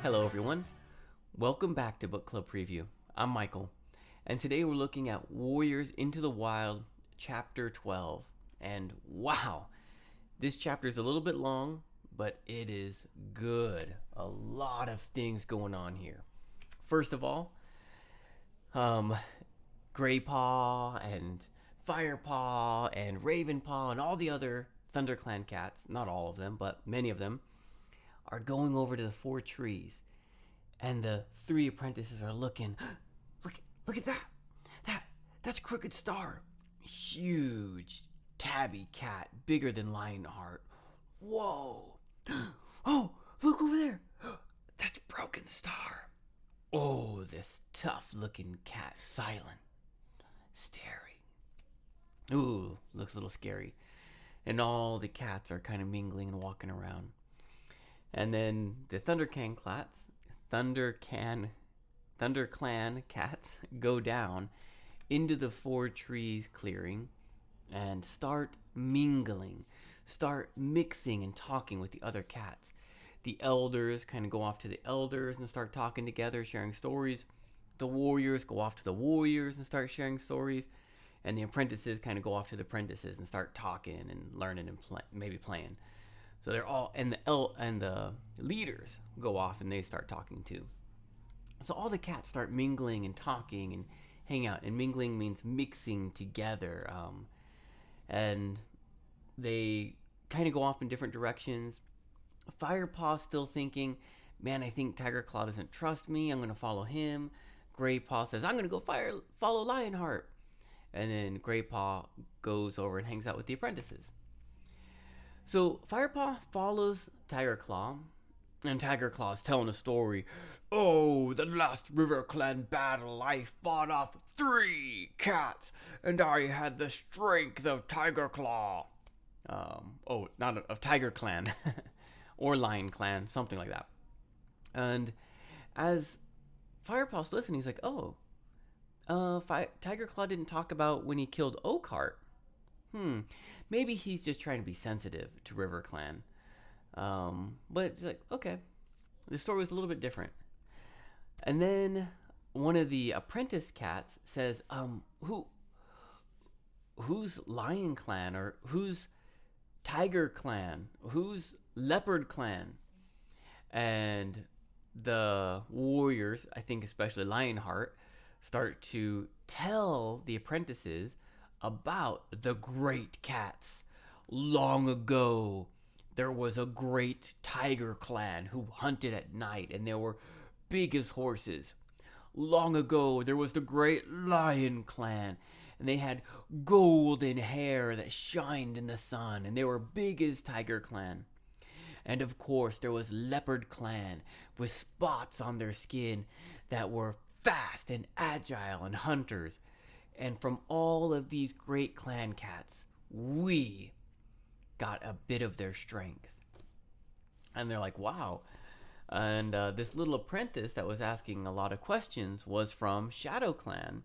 Hello, everyone. Welcome back to Book Club Preview. I'm Michael, and today we're looking at Warriors Into the Wild, Chapter 12. And wow, this chapter is a little bit long, but it is good. A lot of things going on here. First of all, Greypaw and Firepaw and Ravenpaw and all the other ThunderClan cats, not all of them, but many of them, are going over to the four trees. And the three apprentices are looking. Look at that. That's Crooked Star. Huge tabby cat, bigger than Lionheart. Whoa. Oh, look over there. That's Broken Star. Oh, this tough looking cat, Silent, staring. Ooh, looks a little scary. And all the cats are kind of mingling and walking around. And then the ThunderClan cats go down into the four trees clearing and start mingling, start mixing and talking with the other cats. The elders kind of go off to the elders and start talking together, sharing stories. The warriors go off to the warriors and start sharing stories. And the apprentices kind of go off to the apprentices and start talking and learning and maybe playing. So they're all, and the leaders go off and they start talking too. So all the cats start mingling and talking and hang out. And mingling means mixing together. And they kind of go off in different directions. Firepaw's still thinking, man, I think Tiger Claw doesn't trust me. I'm going to follow him. Greypaw says, I'm going to go follow Lionheart. And then Greypaw goes over and hangs out with the apprentices. So Firepaw follows Tiger Claw, and Tiger Claw's telling a story. Oh, the last River Clan battle, I fought off 3 cats, and I had the strength of Tiger Claw. Not of Tiger Clan, or Lion Clan, something like that. And as Firepaw's listening, he's like, Tiger Claw didn't talk about when he killed Oakheart. Maybe he's just trying to be sensitive to River Clan. But it's like, okay. The story was a little bit different. And then one of the apprentice cats says, who's Lion Clan? Or who's Tiger Clan? Who's Leopard Clan? And the warriors, I think especially Lionheart, start to tell the apprentices about the great cats. Long ago, there was a great tiger clan who hunted at night, and they were big as horses. Long ago, there was the great lion clan, and they had golden hair that shined in the sun, and they were big as Tiger Clan. And of course, there was Leopard Clan with spots on their skin that were fast and agile and hunters. And from all of these great clan cats, we got a bit of their strength. And they're like, wow. And this little apprentice that was asking a lot of questions was from Shadow Clan.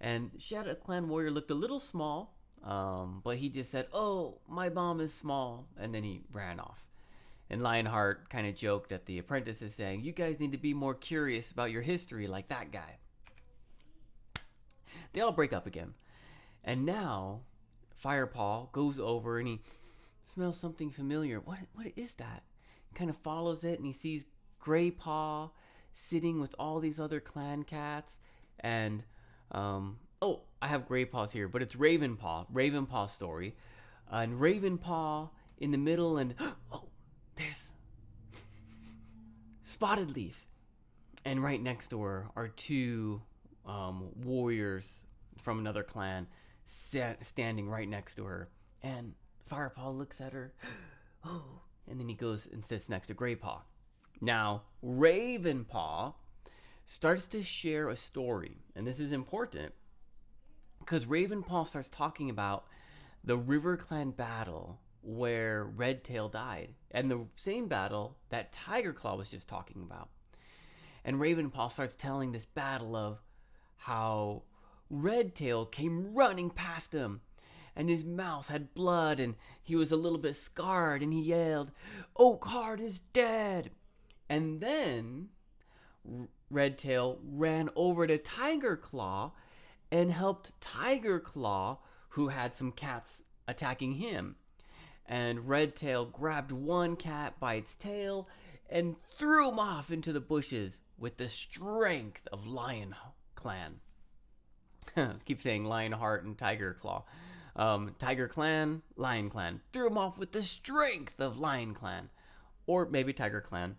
And Shadow Clan warrior looked a little small, but he just said, oh, my mom is small. And then he ran off. And Lionheart kind of joked at the apprentices saying, you guys need to be more curious about your history like that guy. They all break up again. And now Firepaw goes over and he smells something familiar. What is that? He kind of follows it and he sees Greypaw sitting with all these other clan cats. And I have Greypaw's here, but it's Ravenpaw's story. And Ravenpaw in the middle, and there's Spotted Leaf. And right next to her are 2 warriors from another clan standing right next to her. And Firepaw looks at her. And then he goes and sits next to Greypaw. Now, Ravenpaw starts to share a story. And this is important because Ravenpaw starts talking about the River Clan battle where Redtail died. And the same battle that Tiger Claw was just talking about. And Ravenpaw starts telling this battle of how Redtail came running past him, and his mouth had blood, and he was a little bit scarred, and he yelled, Oakheart is dead! And then Redtail ran over to Tiger Claw and helped Tiger Claw, who had some cats attacking him. And Redtail grabbed one cat by its tail and threw him off into the bushes with the strength of Lion Clan. Keep saying Lionheart and Tiger Claw. Tiger Clan, Lion Clan. Threw him off with the strength of Lion Clan. Or maybe Tiger Clan.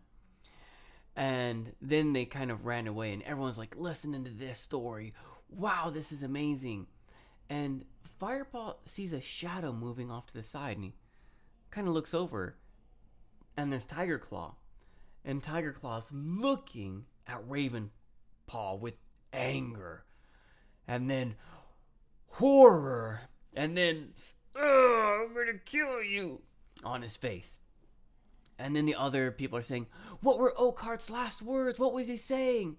And then they kind of ran away, and everyone's like, listening to this story. Wow, this is amazing. And Firepaw sees a shadow moving off to the side, and he kind of looks over, and there's Tiger Claw. And Tiger Claw's looking at Ravenpaw with anger, and then horror, and then, I'm gonna kill you, on his face. And then the other people are saying, what were Oakheart's last words? What was he saying?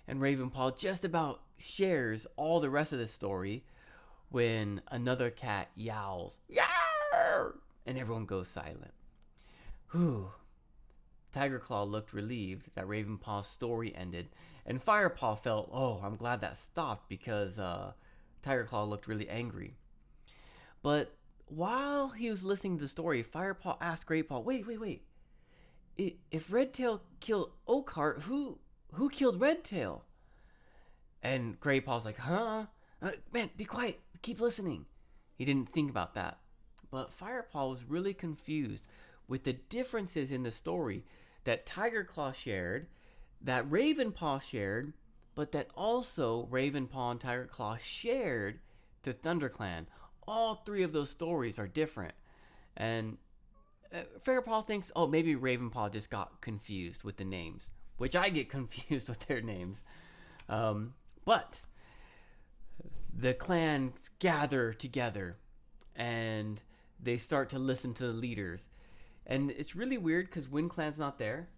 And Ravenpaw just about shares all the rest of the story when another cat yowls, Yarr! And everyone goes silent. Whew. Tiger Claw looked relieved that Ravenpaw's story ended, and Firepaw felt, oh, I'm glad that stopped, because Tiger Claw looked really angry. But while he was listening to the story, Firepaw asked Greatpaw, wait. If Redtail killed Oakheart, who killed Redtail? And Greatpaw's like, huh? Man, be quiet. Keep listening. He didn't think about that. But Firepaw was really confused with the differences in the story that Tiger Claw shared, that Ravenpaw shared, but that also Ravenpaw and Tiger Claw shared to ThunderClan. All three of those stories are different. And Firepaw thinks, oh, maybe Ravenpaw just got confused with the names, which I get confused with their names. But the clans gather together and they start to listen to the leaders. And it's really weird because Wind Clan's not there,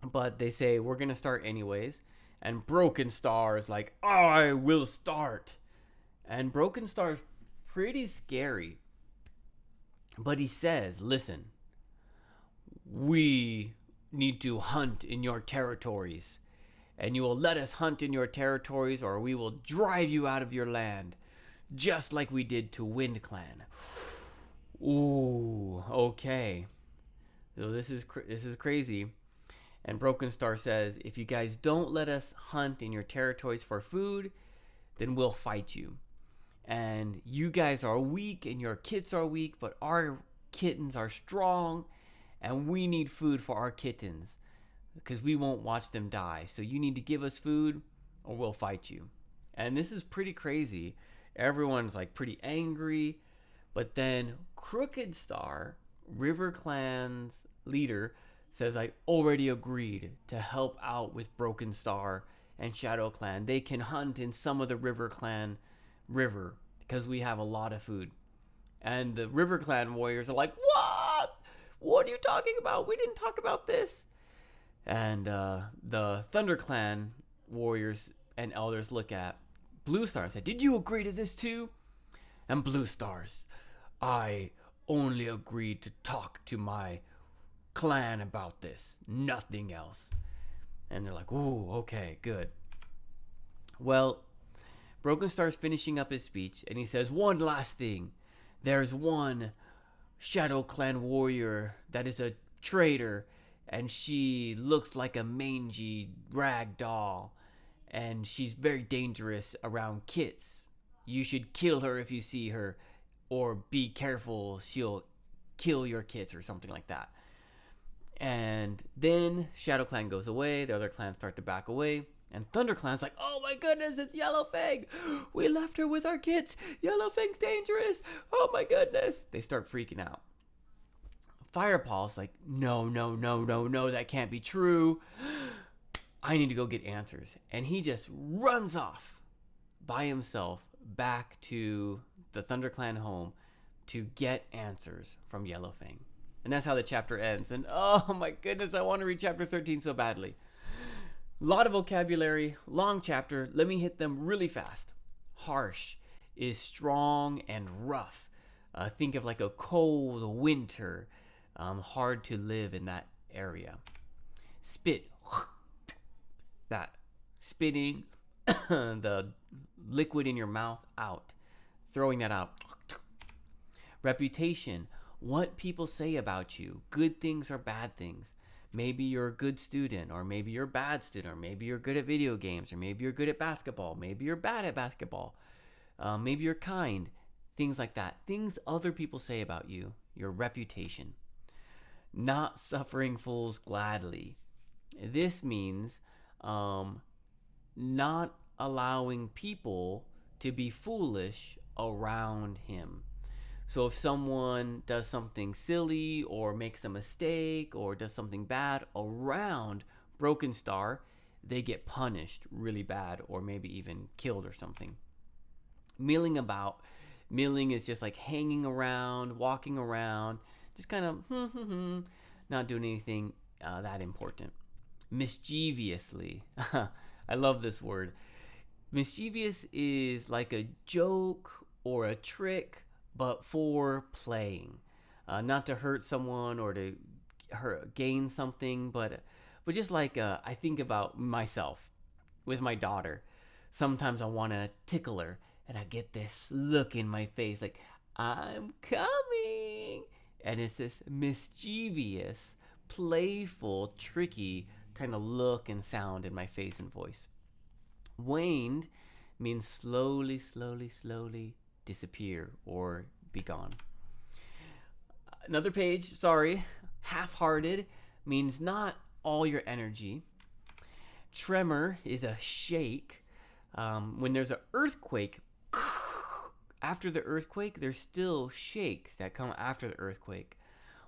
but they say, we're going to start anyways. And Broken Star is like, I will start. And Broken Star is pretty scary. But he says, listen, we need to hunt in your territories. And you will let us hunt in your territories, or we will drive you out of your land. Just like we did to Wind Clan. Ooh, okay. So this is crazy. And Broken Star says, if you guys don't let us hunt in your territories for food, then we'll fight you. And you guys are weak and your kits are weak, but our kittens are strong and we need food for our kittens because we won't watch them die. So you need to give us food or we'll fight you. And this is pretty crazy. Everyone's like pretty angry. But then Crooked Star, River Clan's leader, says, I already agreed to help out with Broken Star and Shadow Clan. They can hunt in some of the River Clan river because we have a lot of food. And the River Clan warriors are like, what are you talking about? We didn't talk about this. And the Thunder Clan warriors and elders look at Blue Star and say, did you agree to this too? And Blue Stars, I only agreed to talk to my clan about this, nothing else. And they're like, ooh, okay, good. Well, Broken Star's finishing up his speech, and he says, one last thing. There's one Shadow Clan warrior that is a traitor, and she looks like a mangy rag doll, and she's very dangerous around kits. You should kill her if you see her, or be careful, she'll kill your kits or something like that. And then Shadow Clan goes away, the other clans start to back away, and Thunder Clan's like, oh my goodness, it's Yellowfang! We left her with our kits! Yellowfang's dangerous! Oh my goodness! They start freaking out. Firepaw's like, no, that can't be true. I need to go get answers. And he just runs off by himself back to the Thunder Clan home to get answers from Yellowfang. And that's how the chapter ends. And oh my goodness, I want to read chapter 13 so badly. A lot of vocabulary, long chapter. Let me hit them really fast. Harsh is strong and rough. Think of like a cold winter. Hard to live in that area. Spit. That. Spitting the liquid in your mouth out. Throwing that out. Reputation. What people say about you. Good things or bad things. Maybe you're a good student, or maybe you're a bad student, or maybe you're good at video games, or maybe you're good at basketball, maybe you're bad at basketball, maybe you're kind, things like that. Things other people say about you, your reputation. Not suffering fools gladly. This means not allowing people to be foolish around him. So if someone does something silly or makes a mistake or does something bad around Broken Star, they get punished really bad or maybe even killed or something. Milling about. Milling is just like hanging around, walking around, just kind of not doing anything that important. Mischievously. I love this word. Mischievous is like a joke or a trick, but for playing, not to hurt someone or to gain something, but just like I think about myself with my daughter. Sometimes I want to tickle her, and I get this look in my face like, I'm coming, and it's this mischievous, playful, tricky kind of look and sound in my face and voice. Waned means slowly, slowly, slowly disappear or be gone. Another page, sorry. Half-hearted means not all your energy. Tremor is a shake. When there's an earthquake, after the earthquake, there's still shakes that come after the earthquake.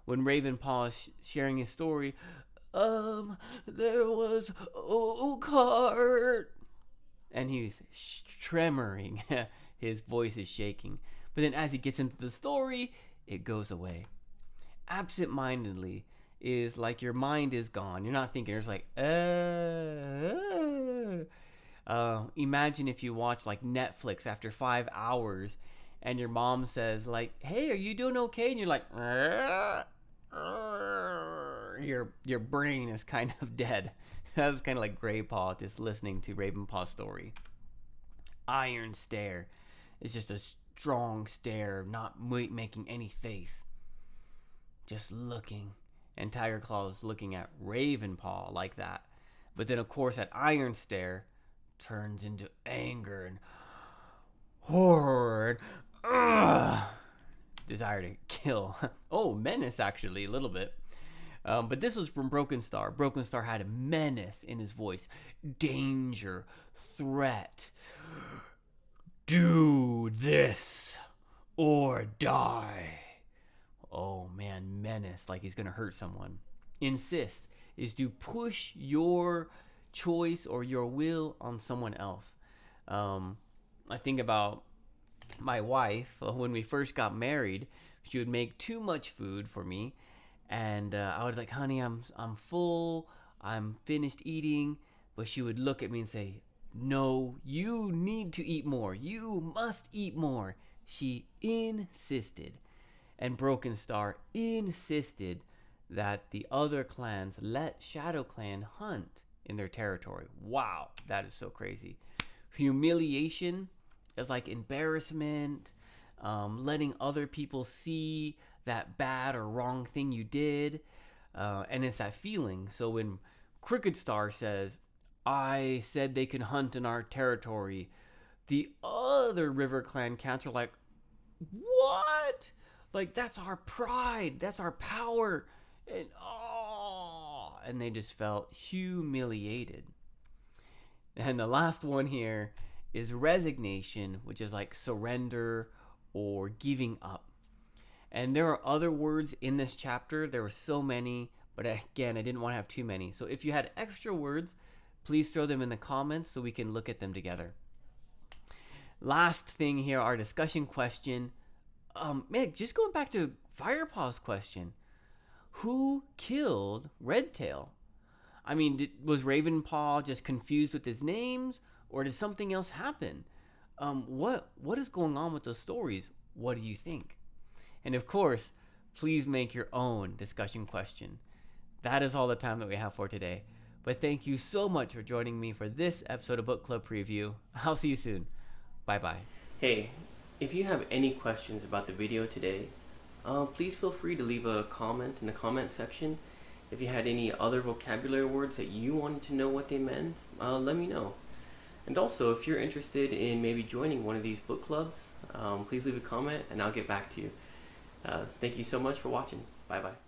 When Ravenpaw is sharing his story, there was Oakheart, and he's tremoring. His voice is shaking. But then as he gets into the story, it goes away. Absent-mindedly is like your mind is gone. You're not thinking. It's like, imagine if you watch like Netflix after 5 hours and your mom says like, hey, are you doing okay? And you're like, your brain is kind of dead. That was kind of like Graypaw just listening to Ravenpaw's story. Iron stare. It's just a strong stare, not making any face. Just looking. And Tiger Claw is looking at Ravenpaw like that. But then, of course, that iron stare turns into anger and horror and desire to kill. Oh, menace, actually, a little bit. But this was from Broken Star. Broken Star had a menace in his voice. Danger. Threat. Do this or die. Oh man, menace, like he's gonna hurt someone. Insist is to push your choice or your will on someone else. I think about my wife. When we first got married, she would make too much food for me, and I would like, honey, I'm full, I'm finished eating, but she would look at me and say, no, you need to eat more. You must eat more. She insisted. And Broken Star insisted that the other clans let Shadow Clan hunt in their territory. Wow, that is so crazy. Humiliation is like embarrassment, letting other people see that bad or wrong thing you did. And it's that feeling. So when Crooked Star says, I said they can hunt in our territory, the other River Clan cats are like, what? Like, that's our pride. That's our power. And they just felt humiliated. And the last one here is resignation, which is like surrender or giving up. And there are other words in this chapter. There were so many, but again, I didn't want to have too many. So if you had extra words, please throw them in the comments so we can look at them together. Last thing here, our discussion question. Meg, just going back to Firepaw's question. Who killed Redtail? I mean, was Ravenpaw just confused with his names? Or did something else happen? What is going on with those stories? What do you think? And of course, please make your own discussion question. that is all the time that we have for today. But thank you so much for joining me for this episode of Book Club Preview. I'll see you soon. Bye bye. Hey, if you have any questions about the video today, please feel free to leave a comment in the comment section. If you had any other vocabulary words that you wanted to know what they meant, let me know. And also, if you're interested in maybe joining one of these book clubs, please leave a comment and I'll get back to you. Thank you so much for watching. Bye bye.